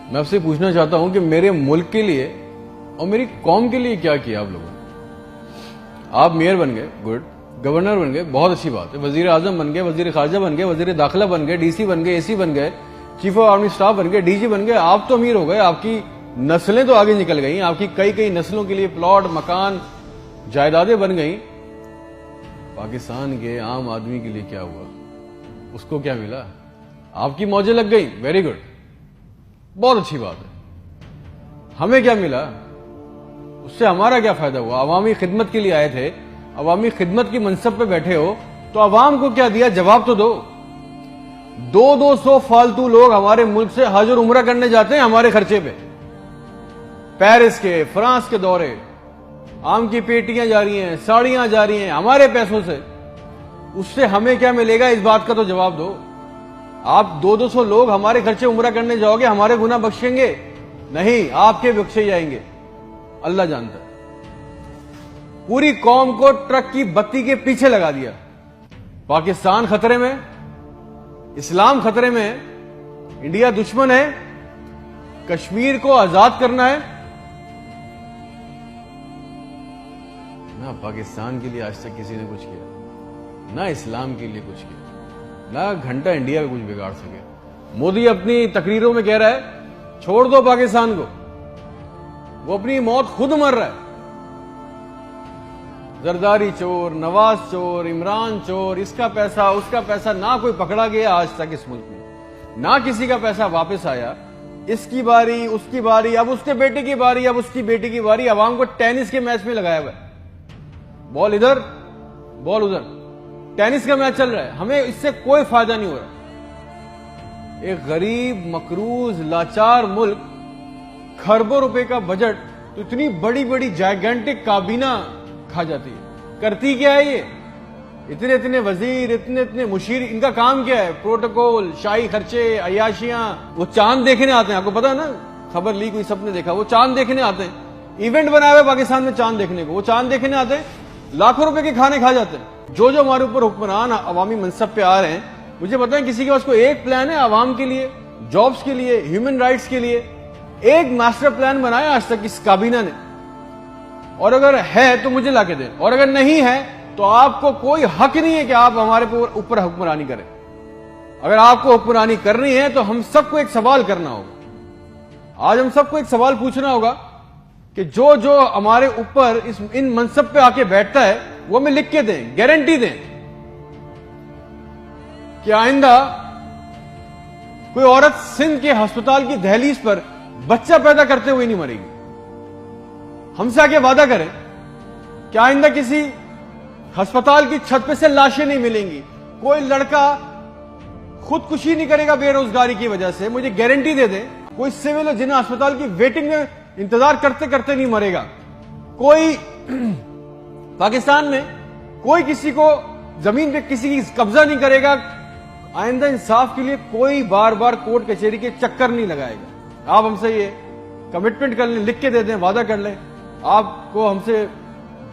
मैं आपसे पूछना चाहता हूं कि मेरे मुल्क के लिए और मेरी कौम के लिए क्या किया आप लोगों ने। आप मेयर बन गए, गुड, गवर्नर बन गए, बहुत अच्छी बात है, वजीर आजम बन गए, वजीर खारजा बन गए, वजीर दाखिला बन गए, डीसी बन गए, एसी बन गए, चीफ ऑफ आर्मी स्टाफ बन गए, डीजी बन गए। आप तो अमीर हो गए, आपकी नस्लें तो आगे निकल गई, आपकी कई कई नस्लों के लिए प्लॉट, मकान, जायदादें बन गई। पाकिस्तान के आम आदमी के लिए क्या हुआ? उसको क्या मिला? आपकी मौजें लग गई, वेरी गुड, बहुत अच्छी बात है। हमें क्या मिला? उससे हमारा क्या फायदा हुआ? अवामी खिदमत के लिए आए थे, अवामी खिदमत की मनसब पे बैठे हो, तो अवाम को क्या दिया? जवाब तो दो। 200 फालतू लोग हमारे मुल्क से हज और उम्रा करने जाते हैं हमारे खर्चे पे। पेरिस के, फ्रांस के दौरे, आम की पेटियां जा रही हैं, साड़ियां जा रही हैं हमारे पैसों से। उससे हमें क्या मिलेगा? इस बात का तो जवाब दो। आप 200 लोग हमारे खर्चे उम्रा करने जाओगे, हमारे गुनाह बख्शेंगे? नहीं, आपके बख्शे जाएंगे, अल्लाह जानता है। पूरी कौम को ट्रक की बत्ती के पीछे लगा दिया। पाकिस्तान खतरे में, इस्लाम खतरे में है, इंडिया दुश्मन है, कश्मीर को आजाद करना है। ना पाकिस्तान के लिए आज तक किसी ने कुछ किया, ना इस्लाम के लिए कुछ किया, ना घंटा इंडिया में कुछ बिगाड़ सके। मोदी अपनी तकरीरों में कह रहा है छोड़ दो पाकिस्तान को, वो अपनी मौत खुद मर रहा है। जरदारी चोर, नवाज चोर, इमरान चोर, इसका पैसा उसका पैसा, ना कोई पकड़ा गया आज तक इस मुल्क में, ना किसी का पैसा वापस आया। इसकी बारी, उसकी बारी, अब उसके बेटे की बारी, अब उसकी बेटी की बारी। अवाम को टेनिस के मैच में लगाया हुआ है, बॉल इधर बॉल उधर, टेनिस का मैच चल रहा है। हमें इससे कोई फायदा नहीं हो रहा। एक गरीब, मकरूज, लाचार मुल्क, खरबों रुपए का बजट, तो इतनी बड़ी बड़ी जायगेंटिक काबीना खा जाती है। करती क्या है ये? इतने इतने वजीर, इतने इतने मुशीर, इनका काम क्या है? प्रोटोकॉल, शाही खर्चे, अयाशियां। वो चांद देखने आते हैं, आपको पता है ना, खबर लीक हुई, सबने देखा, वो चांद देखने आते हैं। इवेंट बनाया हुआ पाकिस्तान में चांद देखने को, वो चांद देखने आते हैं, लाखों रुपए के खाने खा जाते हैं। जो हमारे ऊपर हुक्मरान अवामी मनसब पे आ रहे हैं, मुझे बताएं किसी के पास कोई एक प्लान है अवाम के लिए, जॉब्स के लिए, ह्यूमन राइट्स के लिए? एक मास्टर प्लान बनाया आज तक इस काबीना ने? और अगर है तो मुझे लाके दें, और अगर नहीं है तो आपको कोई हक नहीं है कि आप हमारे ऊपर हुक्मरानी करें। अगर आपको हुक्मरानी करनी है तो हम सबको एक सवाल करना होगा। आज हम सबको एक सवाल पूछना होगा कि जो जो हमारे ऊपर इन मनसब पे आके बैठता है वो हमें लिख के दें, गारंटी दें कि आइंदा कोई औरत सिंध के अस्पताल की दहलीज पर बच्चा पैदा करते हुए नहीं मरेगी। हमसे आके वादा करें कि आइंदा किसी अस्पताल की छत पे से लाशें नहीं मिलेंगी, कोई लड़का खुदकुशी नहीं करेगा बेरोजगारी की वजह से। मुझे गारंटी दे दें कोई सिविल जिन्हें अस्पताल की वेटिंग में इंतजार करते करते नहीं मरेगा। कोई पाकिस्तान में कोई किसी को जमीन पे किसी की कब्जा नहीं करेगा। आइंदा इंसाफ के लिए कोई बार बार कोर्ट कचहरी के चक्कर नहीं लगाएगा। आप हमसे ये कमिटमेंट कर लें, लिख के दे दें, वादा कर लें। आपको हमसे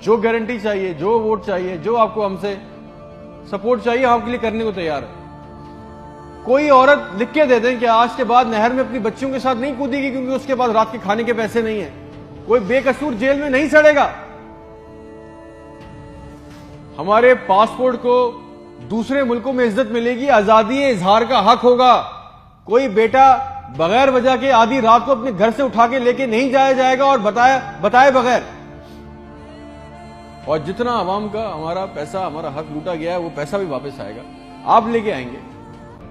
जो गारंटी चाहिए, जो वोट चाहिए, जो आपको हमसे सपोर्ट चाहिए, हम आपके लिए करने को तैयार है। कोई औरत लिख के दे दें कि आज के बाद नहर में अपनी बच्चियों के साथ नहीं कूदेगी क्योंकि उसके पास रात के खाने के पैसे नहीं है। कोई बेकसूर जेल में नहीं सड़ेगा। हमारे पासपोर्ट को दूसरे मुल्कों में इज्जत मिलेगी, आजादी इजहार का हक होगा। कोई बेटा बगैर वजह के आधी रात को अपने घर से उठा के लेके नहीं जाया जाएगा और बताए बगैर। और जितना आवाम का हमारा पैसा, हमारा हक लूटा गया है, वो पैसा भी वापस आएगा, आप लेके आएंगे।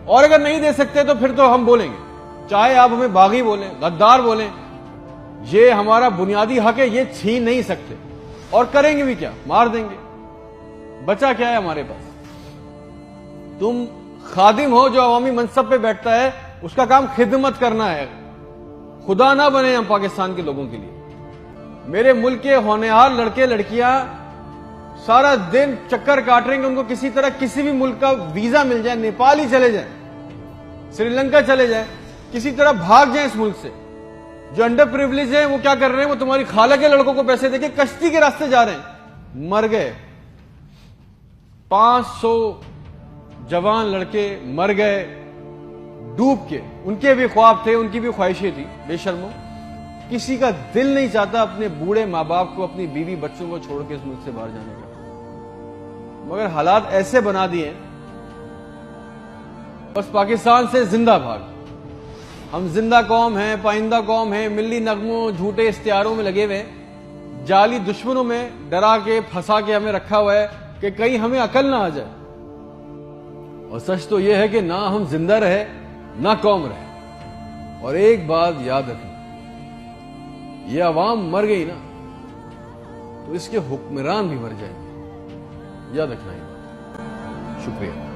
और अगर नहीं दे सकते तो फिर तो हम बोलेंगे, चाहे आप हमें बागी बोलें, गद्दार बोलें, ये हमारा बुनियादी हक है, ये छीन नहीं सकते। और करेंगे भी क्या? मार देंगे। बचा क्या है हमारे पास? तुम खादिम हो जो अवामी मनसब पे बैठता है, उसका काम खिदमत करना है। खुदा ना बने हम पाकिस्तान के लोगों के लिए। मेरे मुल्क के होनहार लड़के लड़कियां सारा दिन चक्कर काट रहे हैं कि उनको किसी तरह किसी भी मुल्क का वीजा मिल जाए, नेपाल ही चले जाए, श्रीलंका चले जाए, किसी तरह भाग जाए इस मुल्क से। जो अंडर प्रिविलेज है वो क्या कर रहे हैं? वो तुम्हारी खाला के लड़कों को पैसे देके कश्ती के रास्ते जा रहे हैं। मर गए 500 जवान लड़के, मर गए, डूब के, उनके भी ख्वाब थे, उनकी भी ख्वाहिशें थी, बेशर्मो। किसी का दिल नहीं चाहता अपने बूढ़े माँ बाप को, अपनी बीवी बच्चों को छोड़ के इस मुल्क से बाहर जाने का, मगर हालात ऐसे बना दिए बस पाकिस्तान से जिंदा भाग। हम जिंदा कौम हैं, पाइंदा कौम हैं, मिल्ली नगमों झूठे इश्तिहारों में लगे हुए, जाली दुश्मनों में डरा के फंसा के हमें रखा हुआ है कि कहीं हमें अकल ना आ जाए। और सच तो यह है कि ना हम जिंदा रहे ना कौम रहे। और एक बात याद रखना, ये अवाम मर गई ना तो इसके हुक्मरान भी मर जाएंगे, याद रखना ये बात। शुक्रिया।